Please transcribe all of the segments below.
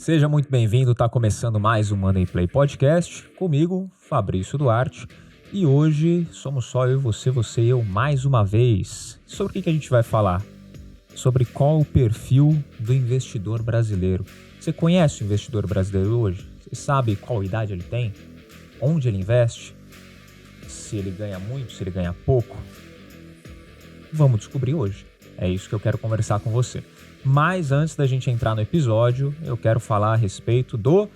Seja muito bem-vindo, está começando mais um Monday Play Podcast, comigo, Fabrício Duarte, e hoje somos só eu, você e eu mais uma vez. Sobre o que a gente vai falar? Sobre qual o perfil do investidor brasileiro. Você conhece o investidor brasileiro hoje? Você sabe qual idade ele tem? Onde ele investe? Se ele ganha muito, se ele ganha pouco? Vamos descobrir hoje. É isso que eu quero conversar com você. Mas antes da gente entrar no episódio, eu quero falar a respeito do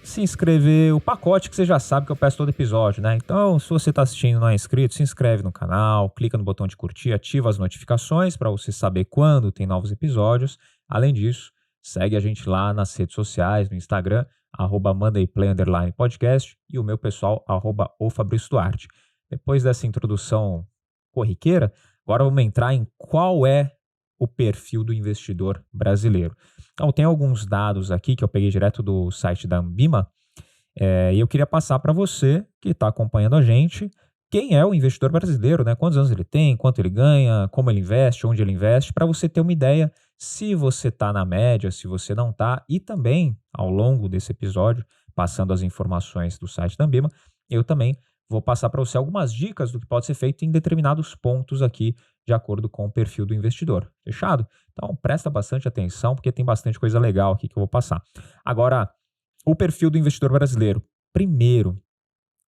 se inscrever, o pacote que você já sabe que eu peço todo episódio, né? Então, se você está assistindo e não é inscrito, se inscreve no canal, clica no botão de curtir, ativa as notificações para você saber quando tem novos episódios. Além disso, segue a gente lá nas redes sociais, no Instagram, @mondayplay_podcast e o meu pessoal, @oFabrício_Duarte. Depois dessa introdução corriqueira, agora vamos entrar em qual é o perfil do investidor brasileiro. Então, tem alguns dados aqui que eu peguei direto do site da Anbima, e eu queria passar para você que está acompanhando a gente quem é o investidor brasileiro, né? Quantos anos ele tem, quanto ele ganha, como ele investe, onde ele investe, para você ter uma ideia se você está na média, se você não está, e também, ao longo desse episódio, passando as informações do site da Anbima, eu também vou passar para você algumas dicas do que pode ser feito em determinados pontos aqui, de acordo com o perfil do investidor. Fechado? Então, presta bastante atenção, porque tem bastante coisa legal aqui que eu vou passar. Agora, o perfil do investidor brasileiro. Primeiro,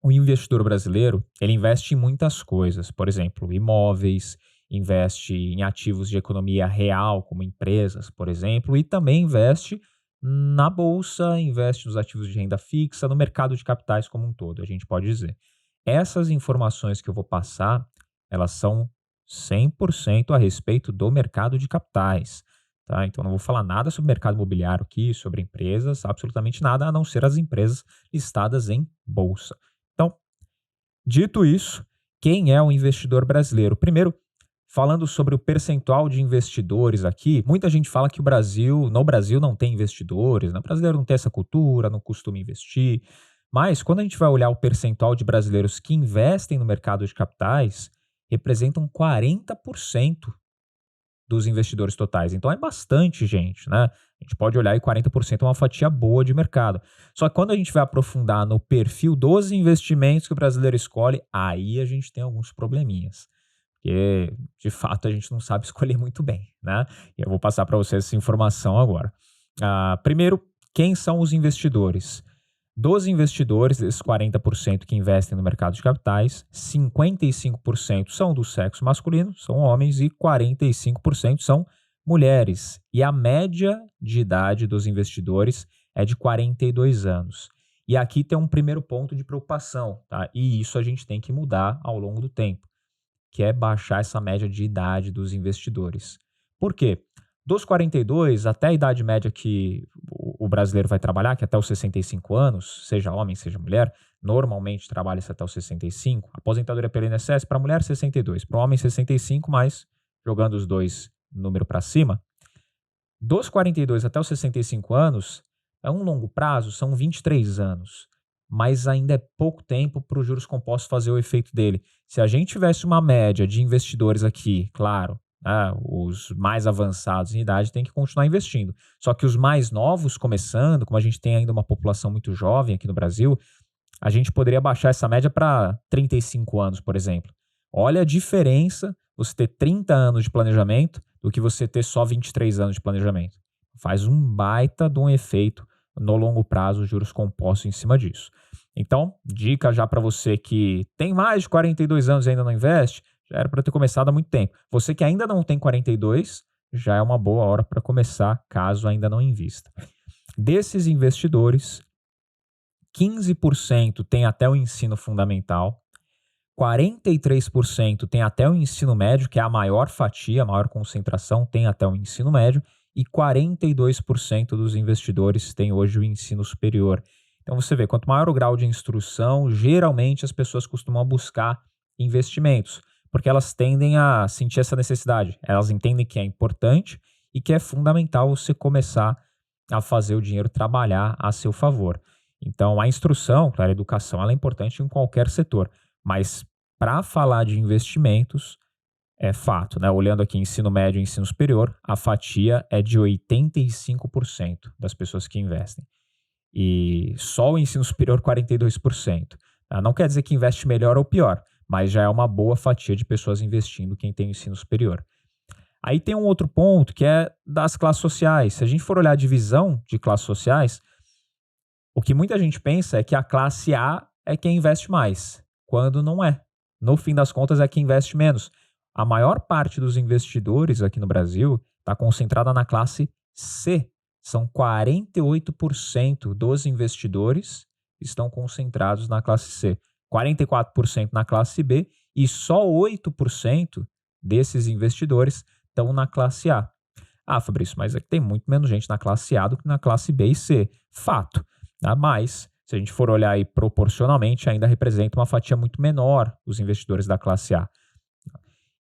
o investidor brasileiro, ele investe em muitas coisas. Por exemplo, imóveis, investe em ativos de economia real, como empresas, por exemplo, e também investe na bolsa, investe nos ativos de renda fixa, no mercado de capitais como um todo, a gente pode dizer. Essas informações que eu vou passar, elas são 100% a respeito do mercado de capitais, tá? Então não vou falar nada sobre mercado imobiliário aqui, sobre empresas, absolutamente nada, a não ser as empresas listadas em bolsa. Então, dito isso, quem é o investidor brasileiro? Primeiro, falando sobre o percentual de investidores aqui, muita gente fala que no Brasil não tem investidores, né? O brasileiro não tem essa cultura, não costuma investir. Mas quando a gente vai olhar o percentual de brasileiros que investem no mercado de capitais, representam 40% dos investidores totais. Então é bastante gente, né? A gente pode olhar e 40% é uma fatia boa de mercado. Só que quando a gente vai aprofundar no perfil dos investimentos que o brasileiro escolhe, aí a gente tem alguns probleminhas. Porque, de fato, a gente não sabe escolher muito bem, né? E eu vou passar para vocês essa informação agora. Primeiro, quem são os investidores? Dos investidores, esses 40% que investem no mercado de capitais, 55% são do sexo masculino, são homens, e 45% são mulheres. E a média de idade dos investidores é de 42 anos. E aqui tem um primeiro ponto de preocupação, tá? E isso a gente tem que mudar ao longo do tempo, que é baixar essa média de idade dos investidores. Por quê? Dos 42 até a idade média que o brasileiro vai trabalhar, que é até os 65 anos, seja homem, seja mulher, normalmente trabalha-se até os 65. Aposentadoria pelo INSS, para mulher 62, para homem 65, mas jogando os dois número para cima. Dos 42 até os 65 anos, é um longo prazo, são 23 anos. Mas ainda é pouco tempo para os juros compostos fazer o efeito dele. Se a gente tivesse uma média de investidores aqui, claro, os mais avançados em idade têm que continuar investindo. Só que os mais novos começando, como a gente tem ainda uma população muito jovem aqui no Brasil, a gente poderia baixar essa média para 35 anos, por exemplo. Olha a diferença você ter 30 anos de planejamento do que você ter só 23 anos de planejamento. Faz um baita de um efeito no longo prazo, os juros compostos em cima disso. Então, dica já para você que tem mais de 42 anos e ainda não investe, já era para ter começado há muito tempo. Você que ainda não tem 42, já é uma boa hora para começar, caso ainda não invista. Desses investidores, 15% tem até o ensino fundamental, 43% tem até o ensino médio, que é a maior fatia, a maior concentração, tem até o ensino médio, e 42% dos investidores têm hoje o ensino superior. Então você vê, quanto maior o grau de instrução, geralmente as pessoas costumam buscar investimentos, porque elas tendem a sentir essa necessidade. Elas entendem que é importante e que é fundamental você começar a fazer o dinheiro trabalhar a seu favor. Então, a instrução, claro, a educação, ela é importante em qualquer setor, mas para falar de investimentos, É fato, né? Olhando aqui ensino médio e ensino superior, a fatia é de 85% das pessoas que investem. E só o ensino superior 42%. Tá? Não quer dizer que investe melhor ou pior, mas já é uma boa fatia de pessoas investindo quem tem o ensino superior. Aí tem um outro ponto que é das classes sociais. Se a gente for olhar a divisão de classes sociais, o que muita gente pensa é que a classe A é quem investe mais, quando não é. No fim das contas, é quem investe menos. A maior parte dos investidores aqui no Brasil está concentrada na classe C. São 48% dos investidores que estão concentrados na classe C, 44% na classe B e só 8% desses investidores estão na classe A. Ah, Fabrício, mas é que tem muito menos gente na classe A do que na classe B e C. Fato. Tá? Mas, se a gente for olhar aí proporcionalmente, ainda representa uma fatia muito menor os investidores da classe A.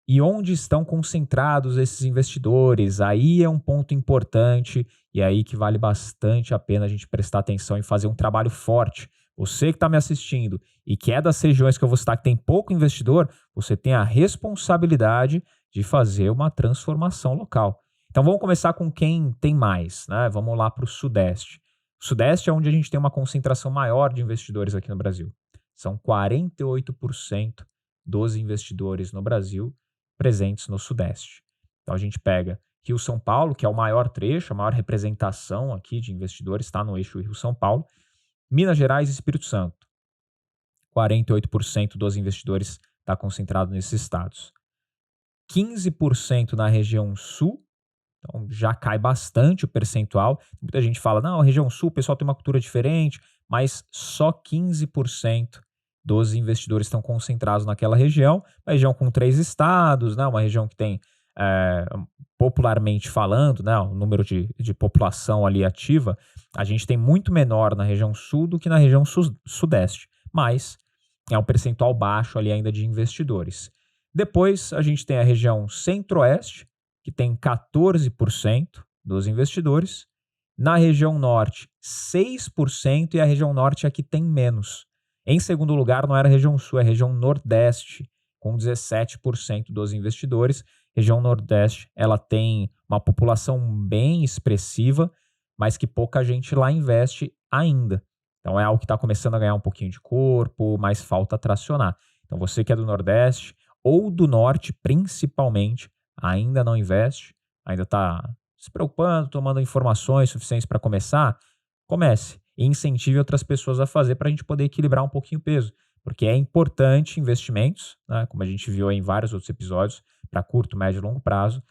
E onde estão concentrados esses investidores? Aí é um ponto importante e aí que vale bastante a pena a gente prestar atenção e fazer um trabalho forte. Você que está me assistindo e que é das regiões que eu vou citar que tem pouco investidor, você tem a responsabilidade de fazer uma transformação local. Então vamos começar com quem tem mais, né? Vamos lá para o Sudeste. O Sudeste é onde a gente tem uma concentração maior de investidores aqui no Brasil. São 48% dos investidores no Brasil presentes no Sudeste. Então a gente pega Rio-São Paulo, que é o maior trecho, a maior representação aqui de investidores está no eixo Rio-São Paulo, Minas Gerais e Espírito Santo. 48% dos investidores está concentrado nesses estados. 15% na região sul, então já cai bastante o percentual. Muita gente fala, não, a região sul o pessoal tem uma cultura diferente, mas só 15% dos investidores estão concentrados naquela região, uma região com 3 estados, né, uma região que tem, popularmente falando, né, o número de população ali ativa, a gente tem muito menor na região sul do que na região sudeste, mas é um percentual baixo ali ainda de investidores. Depois a gente tem a região centro-oeste, que tem 14% dos investidores, na região norte 6% e a região norte é a que tem menos. Em segundo lugar, não era a região sul, é a região nordeste, com 17% dos investidores. Região nordeste, ela tem uma população bem expressiva, mas que pouca gente lá investe ainda. Então é algo que está começando a ganhar um pouquinho de corpo, mas falta tracionar. Então você que é do nordeste ou do norte, principalmente, ainda não investe, ainda está se preocupando, tomando informações suficientes para começar, comece e incentive outras pessoas a fazer para a gente poder equilibrar um pouquinho o peso. Porque é importante investimentos, né, como a gente viu em vários outros episódios, para curto, médio e longo prazo.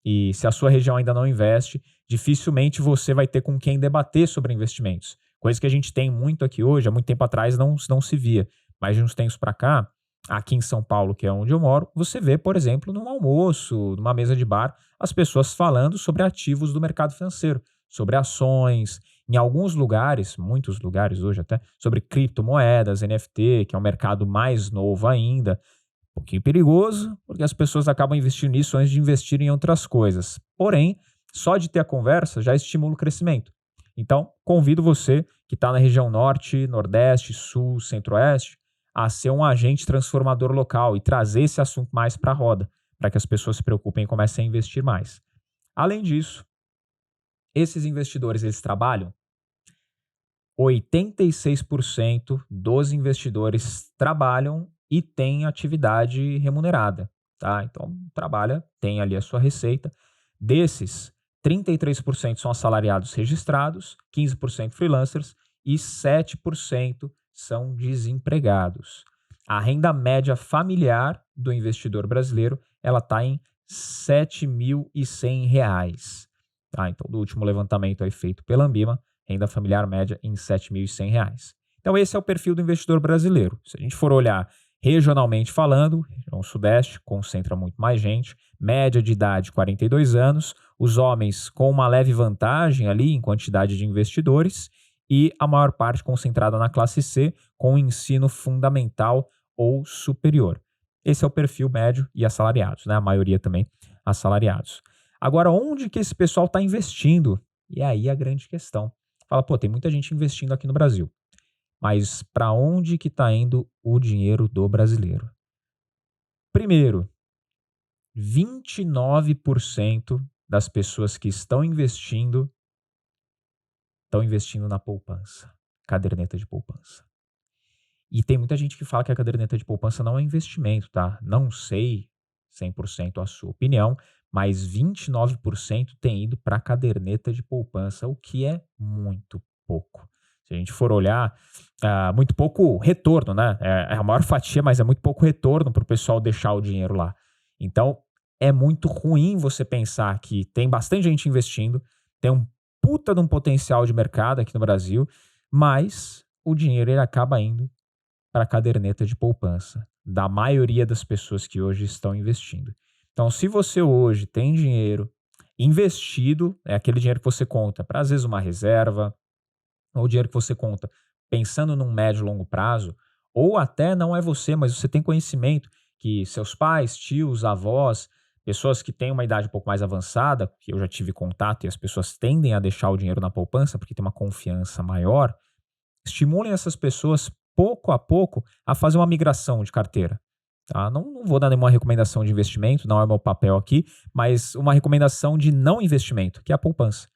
E se a sua região ainda não investe, dificilmente você vai ter com quem debater sobre investimentos. Coisa que a gente tem muito aqui hoje, há muito tempo atrás não se via. Mas de uns tempos para cá, aqui em São Paulo, que é onde eu moro, você vê, por exemplo, num almoço, numa mesa de bar, as pessoas falando sobre ativos do mercado financeiro, sobre ações, em alguns lugares, muitos lugares hoje até, sobre criptomoedas, NFT, que é um mercado mais novo ainda, um pouquinho perigoso, porque as pessoas acabam investindo nisso antes de investir em outras coisas. Porém, só de ter a conversa já estimula o crescimento. Então, convido você que está na região norte, nordeste, sul, centro-oeste, a ser um agente transformador local e trazer esse assunto mais para a roda, para que as pessoas se preocupem e comecem a investir mais. Além disso, esses investidores, eles trabalham? 86% dos investidores trabalham e têm atividade remunerada, tá? Então, trabalha, tem ali a sua receita. Desses, 33% são assalariados registrados, 15% freelancers e 7% são desempregados. A renda média familiar do investidor brasileiro, ela está em R$ 7.100. Tá? Então, do último levantamento aí feito pela Ambima, renda familiar média em R$ 7.100. Então, esse é o perfil do investidor brasileiro. Se a gente for olhar regionalmente falando, região sudeste concentra muito mais gente, média de idade 42 anos, os homens com uma leve vantagem ali em quantidade de investidores e a maior parte concentrada na classe C com ensino fundamental ou superior. Esse é o perfil médio e assalariados, né? A maioria também assalariados. Agora, onde que esse pessoal está investindo? E aí a grande questão. Fala, pô, tem muita gente investindo aqui no Brasil. Mas para onde que está indo o dinheiro do brasileiro? Primeiro, 29% das pessoas que estão investindo na poupança, caderneta de poupança. E tem muita gente que fala que a caderneta de poupança não é investimento, tá? Não sei 100% a sua opinião, mas 29% tem ido para a caderneta de poupança, o que é muito pouco. Se a gente for olhar, muito pouco retorno, né? É a maior fatia, mas é muito pouco retorno para o pessoal deixar o dinheiro lá. Então, é muito ruim você pensar que tem bastante gente investindo, tem um puta de um potencial de mercado aqui no Brasil, mas o dinheiro ele acaba indo para a caderneta de poupança da maioria das pessoas que hoje estão investindo. Então, se você hoje tem dinheiro investido, é aquele dinheiro que você conta para, às vezes, uma reserva, ou dinheiro que você conta pensando num médio e longo prazo, ou até não é você, mas você tem conhecimento que seus pais, tios, avós, pessoas que têm uma idade um pouco mais avançada, que eu já tive contato e as pessoas tendem a deixar o dinheiro na poupança porque tem uma confiança maior, estimulem essas pessoas pouco a pouco a fazer uma migração de carteira. Tá? Não vou dar nenhuma recomendação de investimento, não é meu papel aqui, mas uma recomendação de não investimento, que é a poupança.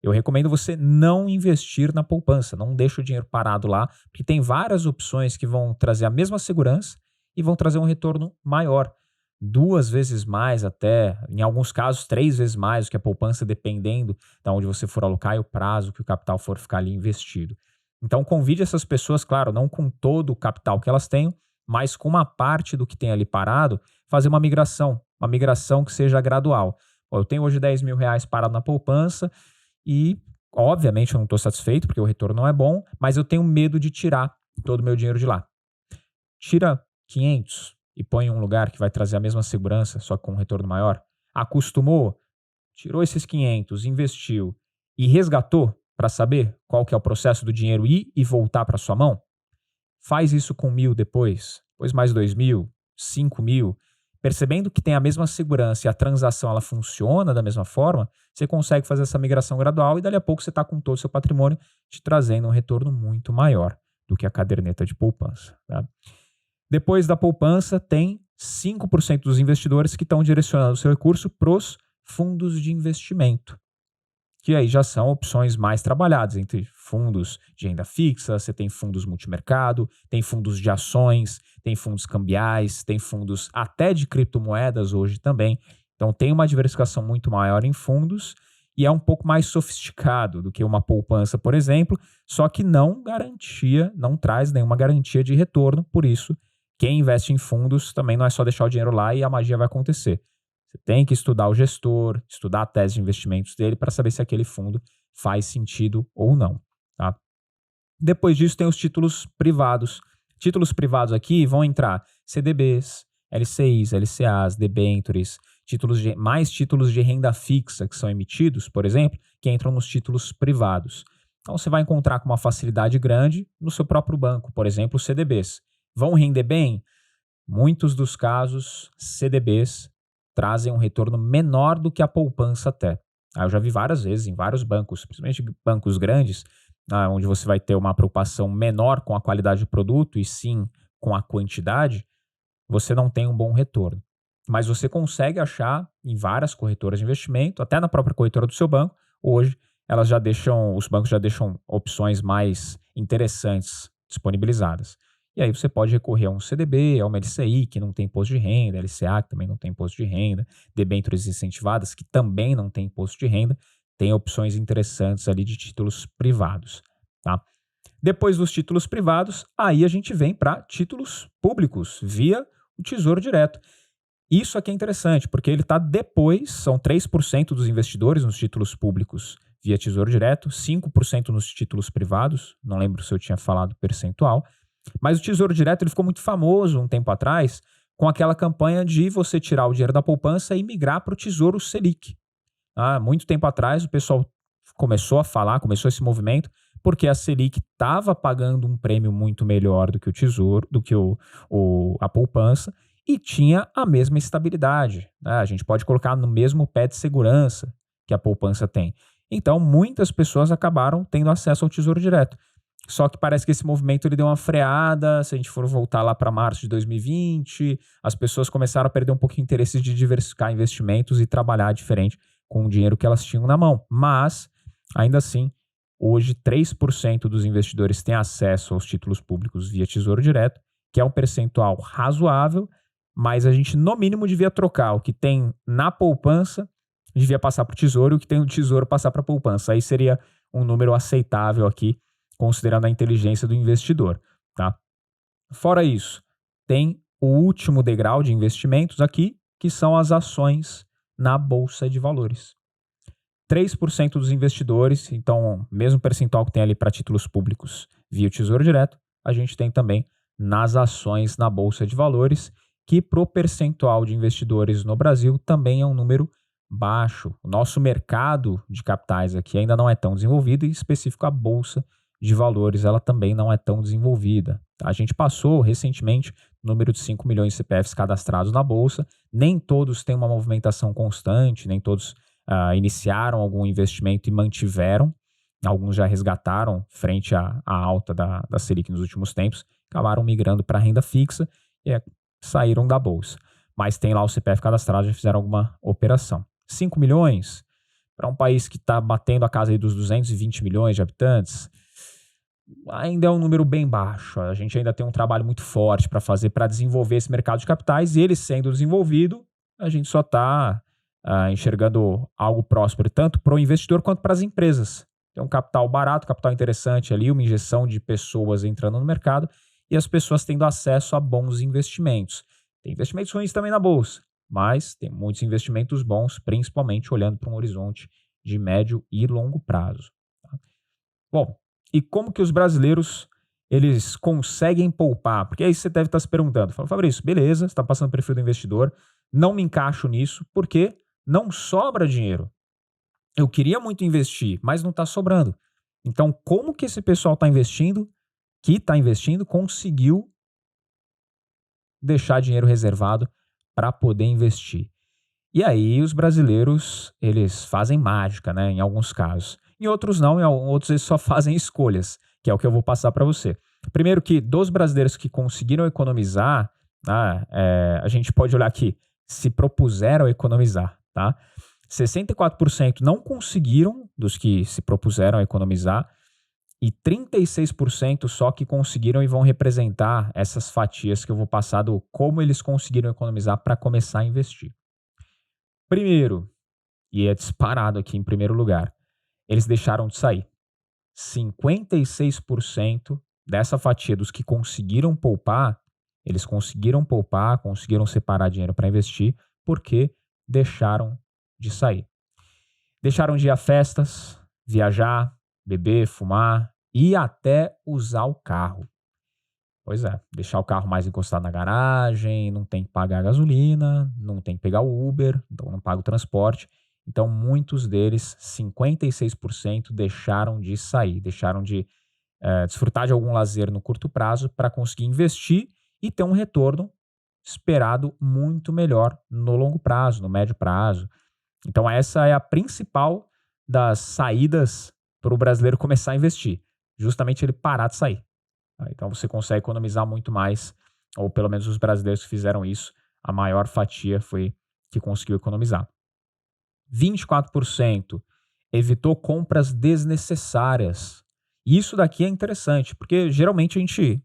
Eu recomendo você não investir na poupança, não deixe o dinheiro parado lá, porque tem várias opções que vão trazer a mesma segurança e vão trazer um retorno maior. 2 vezes mais até, em alguns casos 3 vezes mais do que a poupança, dependendo de onde você for alocar e o prazo que o capital for ficar ali investido. Então convide essas pessoas, claro, não com todo o capital que elas tenham, mas com uma parte do que tem ali parado, fazer uma migração que seja gradual. Eu tenho hoje R$ 10.000 parado na poupança e, obviamente, eu não estou satisfeito porque o retorno não é bom, mas eu tenho medo de tirar todo o meu dinheiro de lá. Tira 500 e põe em um lugar que vai trazer a mesma segurança, só que com um retorno maior. Acostumou, tirou esses 500, investiu e resgatou para saber qual que é o processo do dinheiro ir e voltar para sua mão. Faz isso com 1.000 depois mais 2.000, 5.000, percebendo que tem a mesma segurança e a transação ela funciona da mesma forma, você consegue fazer essa migração gradual e dali a pouco você está com todo o seu patrimônio te trazendo um retorno muito maior do que a caderneta de poupança. Tá? Depois da poupança, tem 5% dos investidores que estão direcionando o seu recurso para os fundos de investimento, que aí já são opções mais trabalhadas, entre fundos de renda fixa, você tem fundos multimercado, tem fundos de ações, tem fundos cambiais, tem fundos até de criptomoedas hoje também. Então tem uma diversificação muito maior em fundos e é um pouco mais sofisticado do que uma poupança, por exemplo, só que não traz nenhuma garantia de retorno, por isso quem investe em fundos também não é só deixar o dinheiro lá e a magia vai acontecer. Você tem que estudar o gestor, estudar a tese de investimentos dele para saber se aquele fundo faz sentido ou não. Tá? Depois disso, tem os títulos privados. Títulos privados aqui vão entrar CDBs, LCIs, LCAs, debentures, mais títulos de renda fixa que são emitidos, por exemplo, que entram nos títulos privados. Então, você vai encontrar com uma facilidade grande no seu próprio banco, por exemplo, os CDBs. Vão render bem? Muitos dos casos, CDBs trazem um retorno menor do que a poupança até. Eu já vi várias vezes em vários bancos, principalmente bancos grandes, onde você vai ter uma preocupação menor com a qualidade do produto e sim com a quantidade, você não tem um bom retorno. Mas você consegue achar em várias corretoras de investimento, até na própria corretora do seu banco, hoje os bancos já deixam opções mais interessantes disponibilizadas. E aí você pode recorrer a um CDB, a uma LCI, que não tem imposto de renda, LCA, que também não tem imposto de renda, debêntures incentivadas, que também não tem imposto de renda. Tem opções interessantes ali de títulos privados. Tá? Depois dos títulos privados, aí a gente vem para títulos públicos, via o Tesouro Direto. Isso aqui é interessante, porque ele está depois, são 3% dos investidores nos títulos públicos via Tesouro Direto, 5% nos títulos privados, não lembro se eu tinha falado percentual, mas o Tesouro Direto ele ficou muito famoso um tempo atrás com aquela campanha de você tirar o dinheiro da poupança e migrar para o Tesouro Selic. Muito tempo atrás o pessoal começou esse movimento, porque a Selic estava pagando um prêmio muito melhor do que o Tesouro, do que a poupança, e tinha a mesma estabilidade. A gente pode colocar no mesmo pé de segurança que a poupança tem. Então, muitas pessoas acabaram tendo acesso ao Tesouro Direto. Só que parece que esse movimento ele deu uma freada. Se a gente for voltar lá para março de 2020, as pessoas começaram a perder um pouco o interesse de diversificar investimentos e trabalhar diferente com o dinheiro que elas tinham na mão. Mas, ainda assim, hoje 3% dos investidores têm acesso aos títulos públicos via Tesouro Direto, que é um percentual razoável, mas a gente, no mínimo, devia trocar o que tem na poupança, devia passar para o Tesouro, e o que tem no Tesouro passar para a poupança. Aí seria um número aceitável aqui, considerando a inteligência do investidor, tá? Fora isso, tem o último degrau de investimentos aqui, que são as ações na Bolsa de Valores. 3% dos investidores, então, mesmo percentual que tem ali para títulos públicos via o Tesouro Direto, a gente tem também nas ações na Bolsa de Valores, que pro percentual de investidores no Brasil também é um número baixo. O nosso mercado de capitais aqui ainda não é tão desenvolvido, e em específico a Bolsa de Valores, ela também não é tão desenvolvida. A gente passou recentemente o número de 5 milhões de CPFs cadastrados na Bolsa, nem todos têm uma movimentação constante, nem todos iniciaram algum investimento e mantiveram, alguns já resgataram frente à alta da Selic nos últimos tempos, acabaram migrando para a renda fixa e saíram da Bolsa. Mas tem lá o CPF cadastrado, já fizeram alguma operação. 5 milhões para um país que está batendo a casa aí dos 220 milhões de habitantes, ainda é um número bem baixo. A gente ainda tem um trabalho muito forte para fazer para desenvolver esse mercado de capitais, e ele sendo desenvolvido, a gente só está enxergando algo próspero tanto para o investidor quanto para as empresas. Tem um capital barato, capital interessante ali, uma injeção de pessoas entrando no mercado e as pessoas tendo acesso a bons investimentos. Tem investimentos ruins também na Bolsa, mas tem muitos investimentos bons, principalmente olhando para um horizonte de médio e longo prazo. Tá? Bom, e como que os brasileiros eles conseguem poupar? Porque aí você deve estar se perguntando, fala, Fabrício, beleza, você está passando o perfil do investidor, não me encaixo nisso, porque não sobra dinheiro. Eu queria muito investir, mas não está sobrando. Então, como que esse pessoal que está investindo, conseguiu deixar dinheiro reservado para poder investir? E aí os brasileiros, eles fazem mágica, né, em alguns casos. Em outros não, em outros eles só fazem escolhas, que é o que eu vou passar para você. Primeiro que dos brasileiros que conseguiram economizar, a gente pode olhar aqui, se propuseram a economizar, tá? 64% não conseguiram dos que se propuseram a economizar e 36% só que conseguiram e vão representar essas fatias que eu vou passar do como eles conseguiram economizar para começar a investir. Primeiro, e é disparado aqui em primeiro lugar, eles deixaram de sair. 56% dessa fatia dos que conseguiram poupar, eles conseguiram poupar, conseguiram separar dinheiro para investir, porque deixaram de sair. Deixaram de ir a festas, viajar, beber, fumar e até usar o carro. Pois é, deixar o carro mais encostado na garagem, não tem que pagar a gasolina, não tem que pegar o Uber, então não paga o transporte. Então, muitos deles, 56%, deixaram de sair, deixaram de desfrutar de algum lazer no curto prazo para conseguir investir e ter um retorno esperado muito melhor no longo prazo, no médio prazo. Então, essa é a principal das saídas para o brasileiro começar a investir, justamente ele parar de sair. Então você consegue economizar muito mais, ou pelo menos os brasileiros que fizeram isso, a maior fatia foi que conseguiu economizar. 24% evitou compras desnecessárias. Isso daqui é interessante, porque geralmente a gente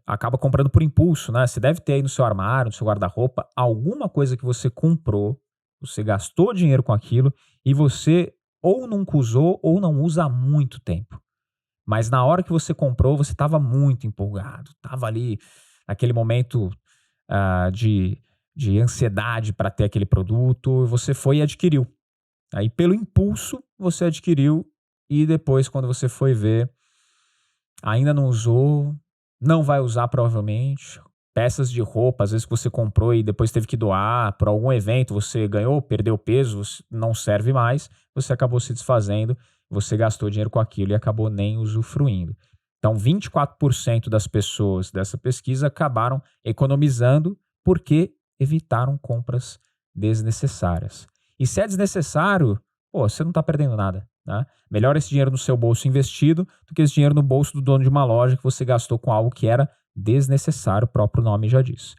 acaba comprando por impulso, né? Você deve ter aí no seu armário, no seu guarda-roupa, alguma coisa que você comprou, você gastou dinheiro com aquilo e você ou nunca usou ou não usa há muito tempo. Mas na hora que você comprou, você estava muito empolgado, estava ali naquele momento de ansiedade para ter aquele produto, você foi e adquiriu. Aí pelo impulso você adquiriu e depois quando você foi ver, ainda não usou, não vai usar provavelmente. Peças de roupa, às vezes que você comprou e depois teve que doar por algum evento, você ganhou, perdeu peso, não serve mais, você acabou se desfazendo, você gastou dinheiro com aquilo e acabou nem usufruindo. Então, 24% das pessoas dessa pesquisa acabaram economizando porque evitaram compras desnecessárias. E se é desnecessário, você não está perdendo nada. né? Melhor esse dinheiro no seu bolso investido do que esse dinheiro no bolso do dono de uma loja que você gastou com algo que era desnecessário, o próprio nome já diz.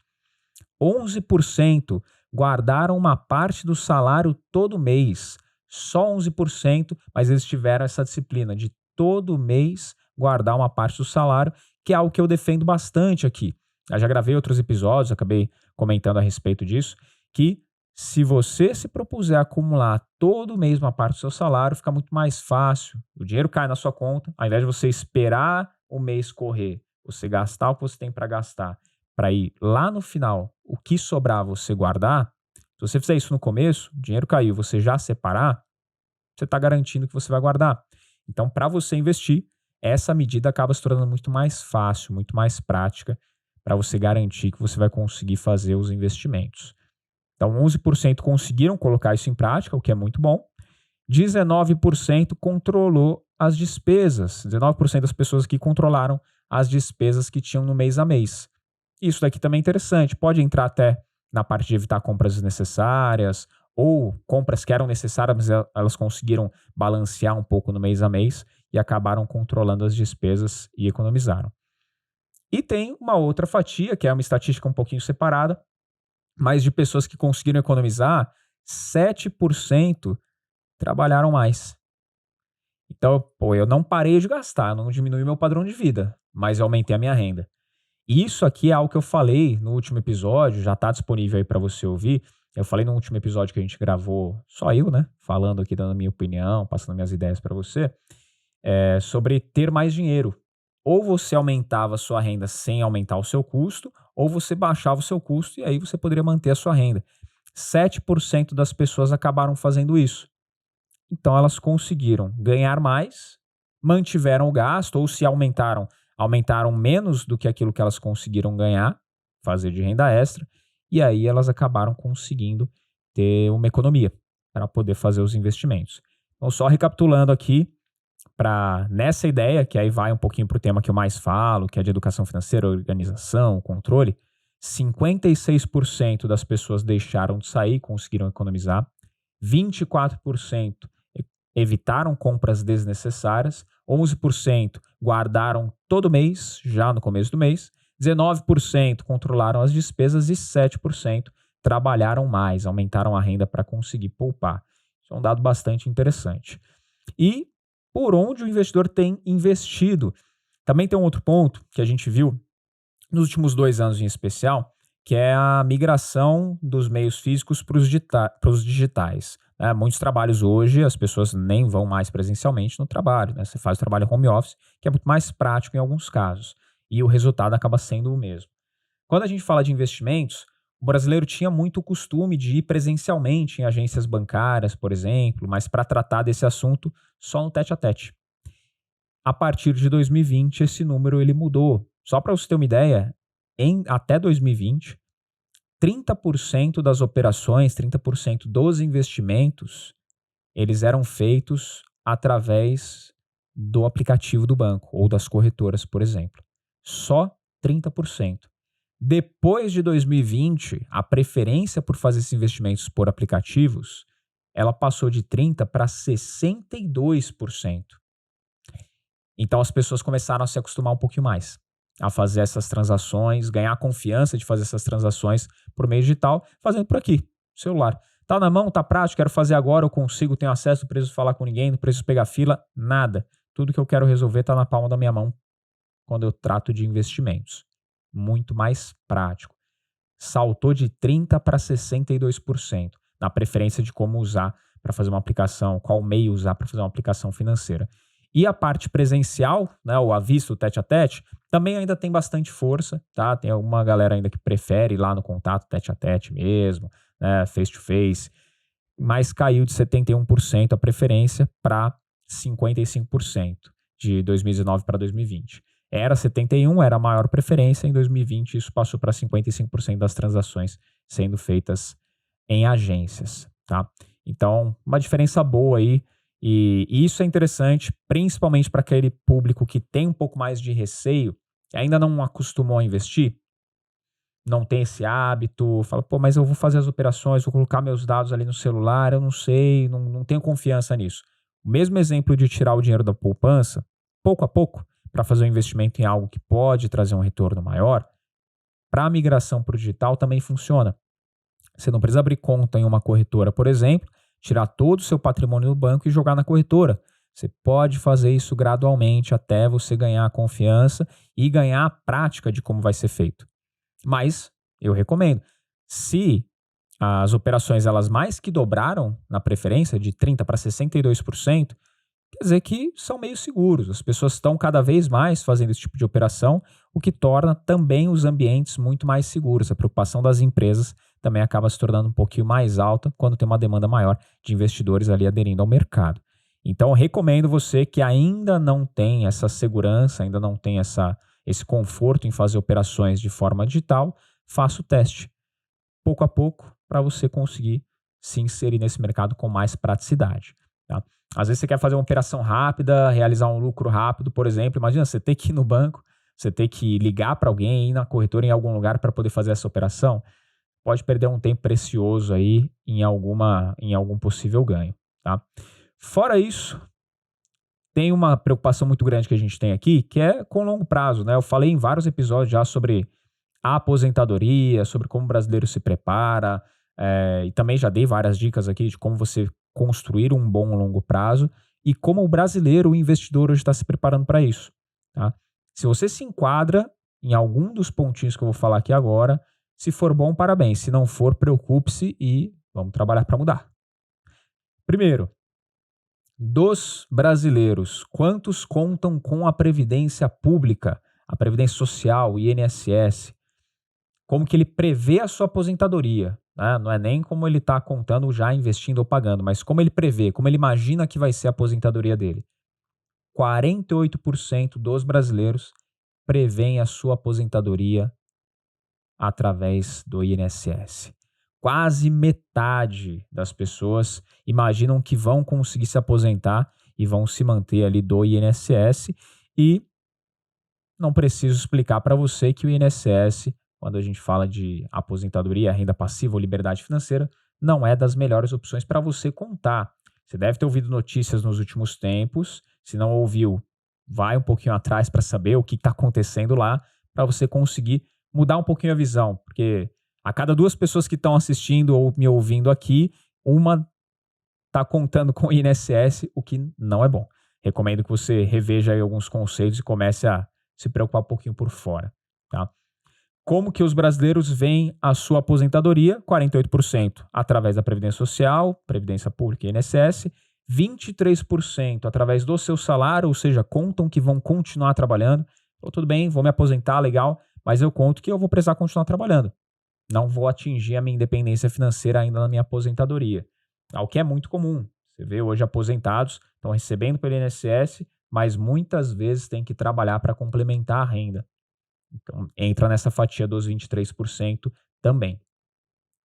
11% guardaram uma parte do salário todo mês. Só 11%, mas eles tiveram essa disciplina de todo mês guardar uma parte do salário, que é algo que eu defendo bastante aqui. Eu já gravei outros episódios, acabei comentando a respeito disso, que se você se propuser a acumular todo mês uma parte do seu salário, fica muito mais fácil. O dinheiro cai na sua conta, ao invés de você esperar o mês correr, você gastar o que você tem para gastar, para ir lá no final, o que sobrar você guardar. Se você fizer isso no começo, o dinheiro caiu, você já separar, você está garantindo que você vai guardar. Então, para você investir, essa medida acaba se tornando muito mais fácil, muito mais prática, para você garantir que você vai conseguir fazer os investimentos. Então, 11% conseguiram colocar isso em prática, o que é muito bom. 19% controlou as despesas. 19% das pessoas que controlaram as despesas que tinham no mês a mês. Isso daqui também é interessante. Pode entrar até na parte de evitar compras desnecessárias ou compras que eram necessárias, mas elas conseguiram balancear um pouco no mês a mês e acabaram controlando as despesas e economizaram. E tem uma outra fatia, que é uma estatística um pouquinho separada, mas de pessoas que conseguiram economizar, 7% trabalharam mais. Então, eu não parei de gastar, eu não diminui meu padrão de vida, mas eu aumentei a minha renda. Isso aqui é algo que eu falei no último episódio, já está disponível aí para você ouvir. Eu falei no último episódio que a gente gravou, só eu, né? Falando aqui, dando a minha opinião, passando minhas ideias para você, sobre ter mais dinheiro. Ou você aumentava a sua renda sem aumentar o seu custo, ou você baixava o seu custo e aí você poderia manter a sua renda. 7% das pessoas acabaram fazendo isso. Então elas conseguiram ganhar mais, mantiveram o gasto, ou se aumentaram menos do que aquilo que elas conseguiram ganhar, fazer de renda extra, e aí elas acabaram conseguindo ter uma economia para poder fazer os investimentos. Então, só recapitulando aqui, nessa ideia, que aí vai um pouquinho para o tema que eu mais falo, que é de educação financeira, organização, controle, 56% das pessoas deixaram de sair, conseguiram economizar, 24% evitaram compras desnecessárias, 11% guardaram todo mês, já no começo do mês, 19% controlaram as despesas e 7% trabalharam mais, aumentaram a renda para conseguir poupar. Isso é um dado bastante interessante. E por onde o investidor tem investido? Também tem um outro ponto que a gente viu nos últimos 2 anos em especial, que é a migração dos meios físicos para os digitais. Muitos trabalhos hoje, as pessoas nem vão mais presencialmente no trabalho. Você faz o trabalho home office, que é muito mais prático em alguns casos. E o resultado acaba sendo o mesmo. Quando a gente fala de investimentos, o brasileiro tinha muito o costume de ir presencialmente em agências bancárias, por exemplo, mas para tratar desse assunto só no tete-a-tete. A partir de 2020, esse número ele mudou. Só para você ter uma ideia, até 2020, 30% das operações, 30% dos investimentos, eles eram feitos através do aplicativo do banco ou das corretoras, por exemplo. Só 30%. Depois de 2020, a preferência por fazer esses investimentos por aplicativos, ela passou de 30% para 62%. Então as pessoas começaram a se acostumar um pouquinho mais a fazer essas transações, ganhar a confiança de fazer essas transações por meio digital, fazendo por aqui, celular. Tá na mão, tá prático, quero fazer agora, eu consigo, tenho acesso, não preciso falar com ninguém, não preciso pegar fila, nada. Tudo que eu quero resolver tá na palma da minha mão quando eu trato de investimentos. Muito mais prático. Saltou de 30% para 62% na preferência de como usar para fazer uma aplicação, qual meio usar para fazer uma aplicação financeira. E a parte presencial, né, o à vista, o tete-a-tete, também ainda tem bastante força, tá? Tem alguma galera ainda que prefere ir lá no contato tete-a-tete mesmo, né, face-to-face, mas caiu de 71% a preferência para 55% de 2019 para 2020. Era 71%, era a maior preferência, em 2020 isso passou para 55% das transações sendo feitas em agências, tá? Então, uma diferença boa aí. E isso é interessante, principalmente para aquele público que tem um pouco mais de receio, ainda não acostumou a investir, não tem esse hábito, fala, mas eu vou fazer as operações, vou colocar meus dados ali no celular, eu não sei, não tenho confiança nisso. O mesmo exemplo de tirar o dinheiro da poupança, pouco a pouco, para fazer um investimento em algo que pode trazer um retorno maior, para a migração para o digital também funciona. Você não precisa abrir conta em uma corretora, por exemplo, tirar todo o seu patrimônio do banco e jogar na corretora. Você pode fazer isso gradualmente até você ganhar a confiança e ganhar a prática de como vai ser feito. Mas eu recomendo, se as operações elas mais que dobraram na preferência de 30 para 62%, quer dizer que são meio seguros. As pessoas estão cada vez mais fazendo esse tipo de operação, o que torna também os ambientes muito mais seguros. A preocupação das empresas também acaba se tornando um pouquinho mais alta quando tem uma demanda maior de investidores ali aderindo ao mercado. Então, eu recomendo você que ainda não tem essa segurança, ainda não tem esse conforto em fazer operações de forma digital, faça o teste, pouco a pouco, para você conseguir se inserir nesse mercado com mais praticidade. Tá? Às vezes você quer fazer uma operação rápida, realizar um lucro rápido, por exemplo. Imagina você ter que ir no banco, você ter que ligar para alguém, ir na corretora em algum lugar para poder fazer essa operação. Pode perder um tempo precioso aí em algum possível ganho. Tá? Fora isso, tem uma preocupação muito grande que a gente tem aqui, que é com longo prazo. Né? Eu falei em vários episódios já sobre a aposentadoria, sobre como o brasileiro se prepara, e também já dei várias dicas aqui de como você construir um bom longo prazo e como o brasileiro, o investidor, hoje está se preparando para isso. Tá? Se você se enquadra em algum dos pontinhos que eu vou falar aqui agora, se for bom, parabéns. Se não for, preocupe-se e vamos trabalhar para mudar. Primeiro, dos brasileiros, quantos contam com a Previdência Pública, a Previdência Social, o INSS? Como que ele prevê a sua aposentadoria? Né? Não é nem como ele está contando já investindo ou pagando, mas como ele prevê, como ele imagina que vai ser a aposentadoria dele. 48% dos brasileiros prevêem a sua aposentadoria através do INSS. Quase metade das pessoas imaginam que vão conseguir se aposentar e vão se manter ali do INSS, e não preciso explicar para você que o INSS, quando a gente fala de aposentadoria, renda passiva ou liberdade financeira, não é das melhores opções para você contar. Você deve ter ouvido notícias nos últimos tempos. Se não ouviu, vai um pouquinho atrás para saber o que está acontecendo lá, para você conseguir mudar um pouquinho a visão. Porque a cada 2 pessoas que estão assistindo ou me ouvindo aqui, uma está contando com o INSS, o que não é bom. Recomendo que você reveja aí alguns conceitos e comece a se preocupar um pouquinho por fora. Tá? Como que os brasileiros veem a sua aposentadoria? 48% através da Previdência Social, Previdência Pública e INSS, 23% através do seu salário, ou seja, contam que vão continuar trabalhando. Então, tudo bem, vou me aposentar, legal, mas eu conto que eu vou precisar continuar trabalhando. Não vou atingir a minha independência financeira ainda na minha aposentadoria. O que é muito comum. Você vê hoje aposentados, estão recebendo pelo INSS, mas muitas vezes tem que trabalhar para complementar a renda. Então, entra nessa fatia dos 23% também.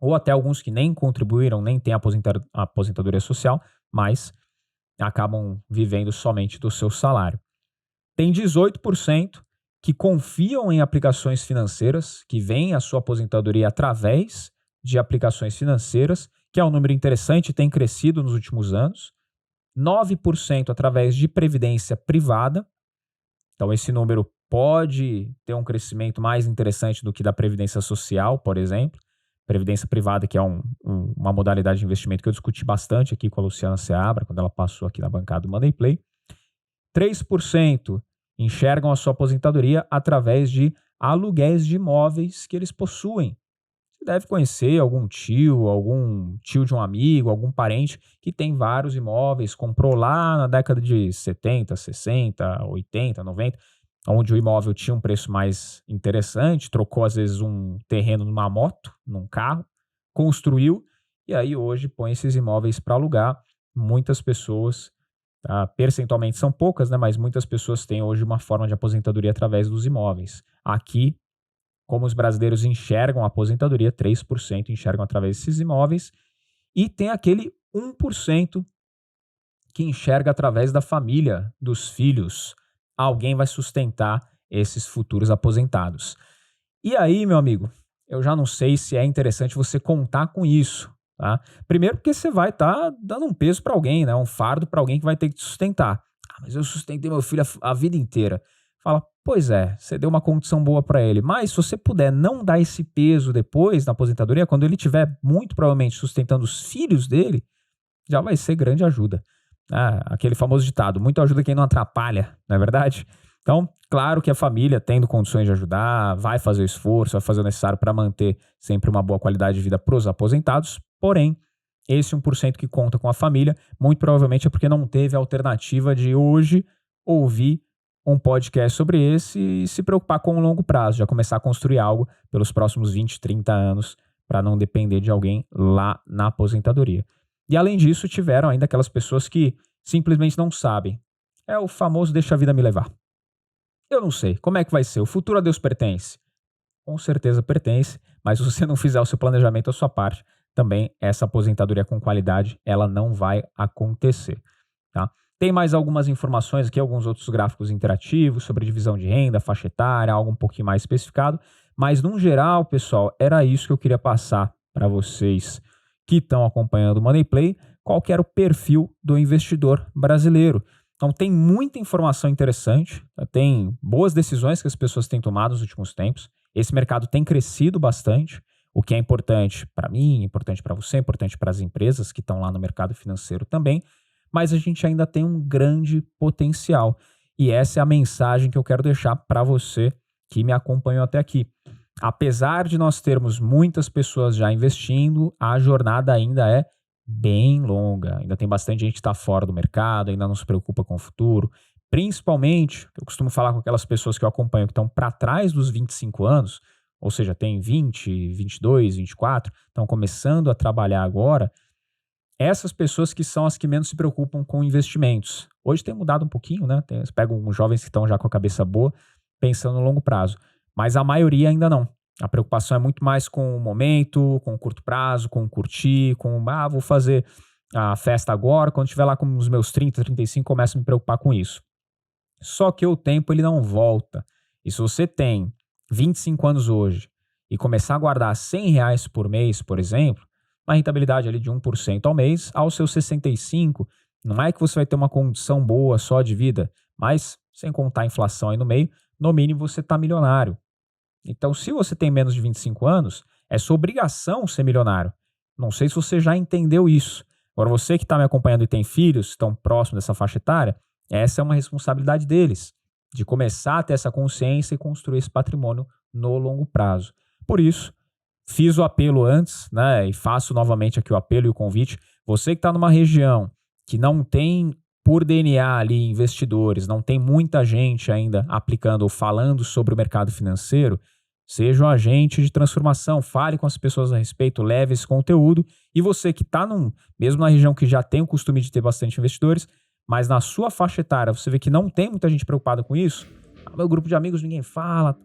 Ou até alguns que nem contribuíram, nem têm aposentadoria social, mas acabam vivendo somente do seu salário. Tem 18% que confiam em aplicações financeiras, que veem a sua aposentadoria através de aplicações financeiras, que é um número interessante e tem crescido nos últimos anos. 9% através de previdência privada. Então, esse número pode ter um crescimento mais interessante do que da previdência social, por exemplo. Previdência privada, que é uma modalidade de investimento que eu discuti bastante aqui com a Luciana Seabra, quando ela passou aqui na bancada do Money Play. 3% enxergam a sua aposentadoria através de aluguéis de imóveis que eles possuem. Você deve conhecer algum tio de um amigo, algum parente que tem vários imóveis, comprou lá na década de 70, 60, 80, 90, onde o imóvel tinha um preço mais interessante, trocou às vezes um terreno numa moto, num carro, construiu, e aí hoje põe esses imóveis para alugar. Muitas pessoas, tá, percentualmente são poucas, né, mas muitas pessoas têm hoje uma forma de aposentadoria através dos imóveis. Aqui, como os brasileiros enxergam a aposentadoria, 3% enxergam através desses imóveis, e tem aquele 1% que enxerga através da família, dos filhos. Alguém vai sustentar esses futuros aposentados. E aí, meu amigo, eu já não sei se é interessante você contar com isso. Tá? Primeiro porque você vai estar dando um peso para alguém, né? Um fardo para alguém que vai ter que te sustentar. Mas eu sustentei meu filho a vida inteira. Fala, pois é, você deu uma condição boa para ele, mas se você puder não dar esse peso depois na aposentadoria, quando ele tiver muito provavelmente sustentando os filhos dele, já vai ser grande ajuda. Aquele famoso ditado, muito ajuda quem não atrapalha, não é verdade? Então, claro que a família, tendo condições de ajudar, vai fazer o esforço, vai fazer o necessário para manter sempre uma boa qualidade de vida para os aposentados, porém, esse 1% que conta com a família, muito provavelmente é porque não teve a alternativa de hoje ouvir um podcast sobre esse e se preocupar com o longo prazo, já começar a construir algo pelos próximos 20, 30 anos para não depender de alguém lá na aposentadoria. E além disso, tiveram ainda aquelas pessoas que simplesmente não sabem. É o famoso deixa a vida me levar. Eu não sei, como é que vai ser? O futuro a Deus pertence? Com certeza pertence, mas se você não fizer o seu planejamento, a sua parte, também essa aposentadoria com qualidade, ela não vai acontecer, tá? Tem mais algumas informações aqui, alguns outros gráficos interativos sobre divisão de renda, faixa etária, algo um pouquinho mais especificado, mas no geral, pessoal, era isso que eu queria passar para vocês que estão acompanhando o Money Play, qual que era o perfil do investidor brasileiro. Então tem muita informação interessante, tem boas decisões que as pessoas têm tomado nos últimos tempos, esse mercado tem crescido bastante, o que é importante para mim, importante para você, importante para as empresas que estão lá no mercado financeiro também, mas a gente ainda tem um grande potencial. E essa é a mensagem que eu quero deixar para você que me acompanhou até aqui. Apesar de nós termos muitas pessoas já investindo, a jornada ainda é bem longa. Ainda tem bastante gente que está fora do mercado, ainda não se preocupa com o futuro. Principalmente, eu costumo falar com aquelas pessoas que eu acompanho que estão para trás dos 25 anos, ou seja, tem 20, 22, 24, estão começando a trabalhar agora. Essas pessoas que são as que menos se preocupam com investimentos. Hoje tem mudado um pouquinho, né? Você pega uns jovens que estão já com a cabeça boa, pensando no longo prazo. Mas a maioria ainda não. A preocupação é muito mais com o momento, com o curto prazo, com o curtir, com vou fazer a festa agora, quando estiver lá com os meus 30, 35, começo a me preocupar com isso. Só que o tempo ele não volta. E se você tem 25 anos hoje e começar a guardar R$100 por mês, por exemplo, uma rentabilidade ali de 1% ao mês, aos seus 65, não é que você vai ter uma condição boa só de vida, mas sem contar a inflação aí no meio, no mínimo você está milionário. Então, se você tem menos de 25 anos, é sua obrigação ser milionário. Não sei se você já entendeu isso. Agora, você que está me acompanhando e tem filhos, estão próximos dessa faixa etária, essa é uma responsabilidade deles, de começar a ter essa consciência e construir esse patrimônio no longo prazo. Por isso, fiz o apelo antes, né, e faço novamente aqui o apelo e o convite. Você que está numa região que não tem por DNA ali investidores, não tem muita gente ainda aplicando ou falando sobre o mercado financeiro, seja um agente de transformação, fale com as pessoas a respeito, leve esse conteúdo. E você que está mesmo na região que já tem o costume de ter bastante investidores, mas na sua faixa etária você vê que não tem muita gente preocupada com isso, meu grupo de amigos ninguém fala,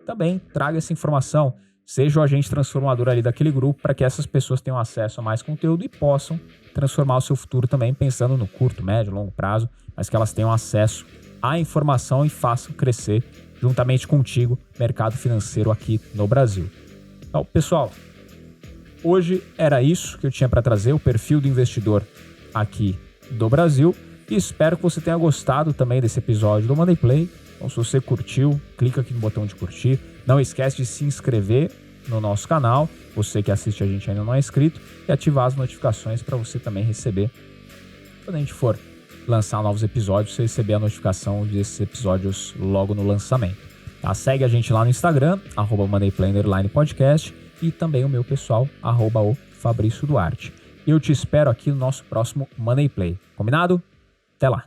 também traga essa informação. Seja o agente transformador ali daquele grupo para que essas pessoas tenham acesso a mais conteúdo e possam transformar o seu futuro também pensando no curto, médio, longo prazo, mas que elas tenham acesso à informação e façam crescer juntamente contigo o mercado financeiro aqui no Brasil. Então, pessoal, hoje era isso que eu tinha para trazer, o perfil do investidor aqui do Brasil, e espero que você tenha gostado também desse episódio do Money Play. Então, se você curtiu, clica aqui no botão de curtir. Não esquece de se inscrever no nosso canal, você que assiste a gente ainda não é inscrito, e ativar as notificações para você também receber, quando a gente for lançar novos episódios, você receber a notificação desses episódios logo no lançamento. Tá? Segue a gente lá no Instagram, @moneyplay_podcast, e também o meu pessoal, @o Fabrício Duarte. Eu te espero aqui no nosso próximo Money Play. Combinado? Até lá!